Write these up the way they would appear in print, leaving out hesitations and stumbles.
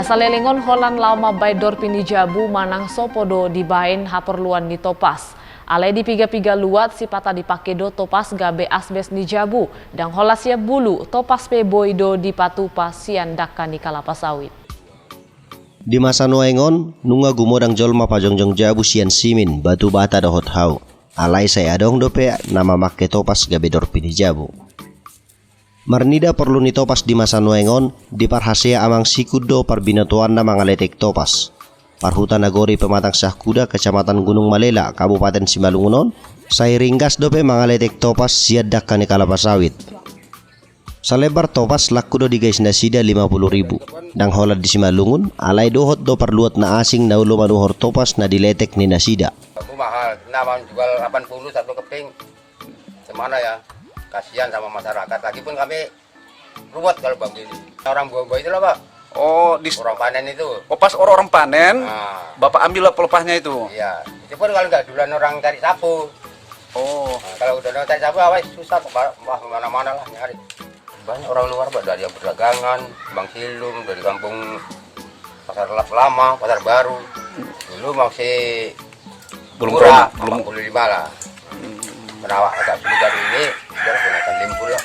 Nasalelingon holan lauma baidor pinijabu manang sopodo dibain haperluan ni topas. Ale di piga-piga luat sipata dipakedo topas gabe asbes ni jabu dan holasia bulu topas pe boido di patupa sian dakka ni kalapa sawit. Di masa noengon nunga gumodang jolma pajongjong jabu sian simin batu bata dohot hau. Alai saya adong dope nama make topas gabe dor pini jabu. Marnida perlu ni topas di masa noengon di parhasea amang sikudo parbinatuan na mangaletek topas. Parhutan nagori pematang sahkuda kecamatan Gunung Malela Kabupaten Simalungun saya ringgas dope mangaletek topas siadak kani kalapa sawit. Salebar topas lakudo di guys nasida 50.000 dang holad di Simalungun alai dohot do perluat na asing na ulo manuhor topas na diletek ni nasida. Aku mahal, nama jual 80 satu keping. Semana ya? Kasihan sama masyarakat. Lagi pun kami ruwet kalau begini. Orang buah-buah itu lah Pak. Oh, orang panen itu. Oh, pas orang panen, Bapak ambil pelepahnya itu. Iya. Itu pun kalau nggak duluan orang cari sapu. Oh. Nah, kalau udah orang cari sapu, awas susah mana-mana lah nyari. Banyak orang luar Pak, dari yang berdagangan, Bang Silum, dari kampung Pasar Lama, Pasar Baru. Dulu masih murah, 45 lah. Menawak agak sulit dari ini, biar gunakan limpul lah.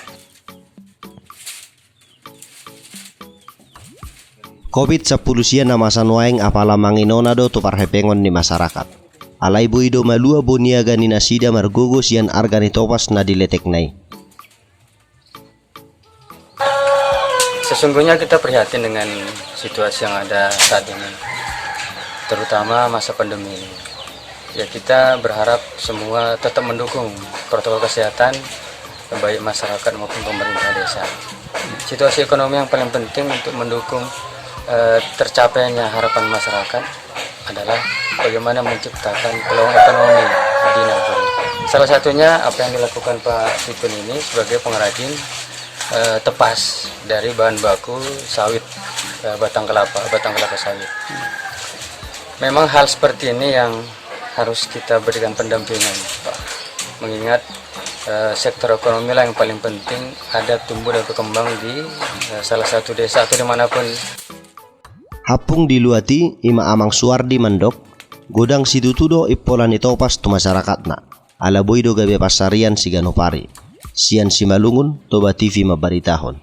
COVID-10 siya na masanwaeng apala manginona do to parhepengon ni masyarakat. Alay buido malua buniaga ni nasida margogo siyan arga ni topas na diletek nai. Sesungguhnya kita prihatin dengan situasi yang ada saat ini, terutama masa pandemi ini. Ya, kita berharap semua tetap mendukung protokol kesehatan baik masyarakat maupun pemerintah desa. Situasi ekonomi yang paling penting untuk mendukung tercapainya harapan masyarakat adalah bagaimana menciptakan peluang ekonomi di Nagari. Salah satunya apa yang dilakukan Pak Pipin ini sebagai pengrajin tepas dari bahan baku sawit, batang kelapa sawit. Memang hal seperti ini yang harus kita berikan pendampingan, Pak. Mengingat sektor ekonomi lah yang paling penting ada tumbuh dan berkembang di salah satu desa atau dimanapun. Hapung diluati ima amang Suardi mandok, godang situtudo ipolan itopas tu masyarakatna. Ala boido gabe pasarian siganopari. Sian Simalungun, Toba TV mabaritahon.